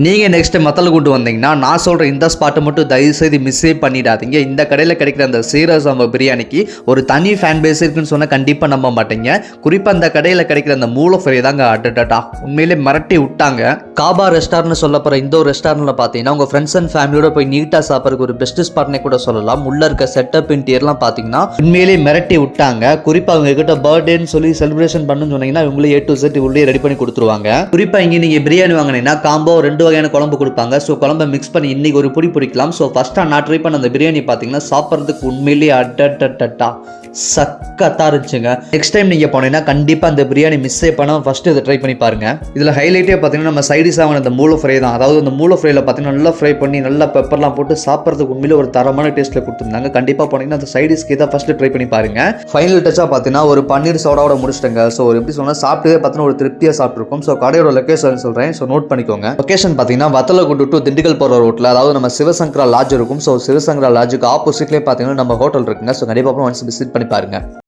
நீங்கள் நெக்ஸ்ட்டு மத்தல கூட்டு வந்தீங்கன்னா நான் சொல்கிற இந்த ஸ்பாட்டை மட்டும் தயவுசெய்து மிஸ்ஸே பண்ணிடாதீங்க. இந்த கடையில் கிடைக்கிற அந்த சீரக சம்பா பிரியாணிக்கு ஒரு தனி ஃபேன் பேஸ் இருக்குன்னு சொன்னால் கண்டிப்பாக நம்ப மாட்டீங்க. குறிப்பாக அந்த கடையில் கிடைக்கிற அந்த மூளை ஃப்ரை தாங்க அட்டட்டா உண்மையிலே மிரட்டி விட்டாங்க. காபா ரெஸ்டாரண்ட் சொல்ல போகிற இந்த ஒரு ரெஸ்டாரண்ட்டில் பார்த்தீங்கன்னா உங்கள் ஃப்ரெண்ட்ஸ் அண்ட் ஃபேமிலியோட போய் நீட்டாக சாப்பிட்றதுக்கு ஒரு பெஸ்ட் ஸ்பாட்னே கூட சொல்லலாம். உள்ள இருக்க செட்டப் இன்டீரியர்லாம் பார்த்தீங்கன்னா உண்மையிலே மிரட்டி விட்டாங்க. குறிப்பாக அவங்க கிட்ட பர்த்டேன்னு சொல்லி செலிப்ரேஷன் பண்ணுன்னு சொன்னீங்கன்னா இவங்களே A to Z உள்ளே ரெடி பண்ணி கொடுத்துருவாங்க. குறிப்பாக இங்கே நீங்கள் பிரியாணி வாங்கினீங்கன்னா காம்போ 2 வகையான குழம்பு கொடுப்பாங்க. ஸோ குழம்பை மிக்ஸ் பண்ணி இன்னைக்கு ஒரு பொடி பிடிக்கலாம். ஸோ ஃபர்ஸ்ட்டாக நான் ட்ரை பண்ண அந்த பிரியாணி பார்த்தீங்கன்னா சாப்பிட்றதுக்கு உண்மையிலேயே அட்டட்டா சக்கத்தாக இருந்துச்சுங்க. நெக்ஸ்ட் டைம் நீங்கள் போனீங்கன்னா கண்டிப்பாக அந்த பிரியாணி மிஸ் பண்ணால் ஃபஸ்ட்டு இதை ட்ரை பண்ணி பாருங்க. இதில் ஹைலைட்டே பார்த்தீங்கன்னா நம்ம சைடிஸ் ஆகின அந்த மூளை ஃப்ரை தான். அதாவது அந்த மூளை ஃப்ரையில் பார்த்தீங்கன்னா நல்லா ஃப்ரை பண்ணி நல்லா பெப்பர்லாம் போட்டு சாப்பிட்றதுக்கு உண்மையிலே ஒரு தரமான டேஸ்ட்டில் கொடுத்துருந்தாங்க. கண்டிப்பாக போனீங்கன்னா அந்த சைடிஸ்க்கு தான் ஃபஸ்ட்டு ட்ரை பண்ணி பாருங்க. ஃபைனல் டச்சாக பார்த்தீங்கன்னா ஒரு பன்னீர் சோடாவோட முடிச்சிட்டேங்க. ஸோ ஒரு எப்படி சொன்னால் சாப்பிட்டு பார்த்தீங்கன்னா ஒரு திருப்தியாக சாப்பிட்ருக்கோம். ஸோ கடையோட லொக்கேஷன் சொல்கிறேன். ஸோ நோட் பண்ணிக்கோங்க. லொக்கேஷன் பார்த்தீங்கன்னா வத்தலகுண்டு டு திண்டுக்கல் போகிற ரோட்டில், அதாவது நம்ம சிவசங்கரா லாட்ஜ் இருக்கும். ஸோ சிவசங்கரா லாட்ஜுக்கு ஆப்போசிட்லேயே பார்த்தீங்கன்னா நம்ம ஹோட்டல் இருக்குங்க. ஸோ கண்டிப்பாக ஒன்ஸ் விசிட் பண்ணி பாருங்க.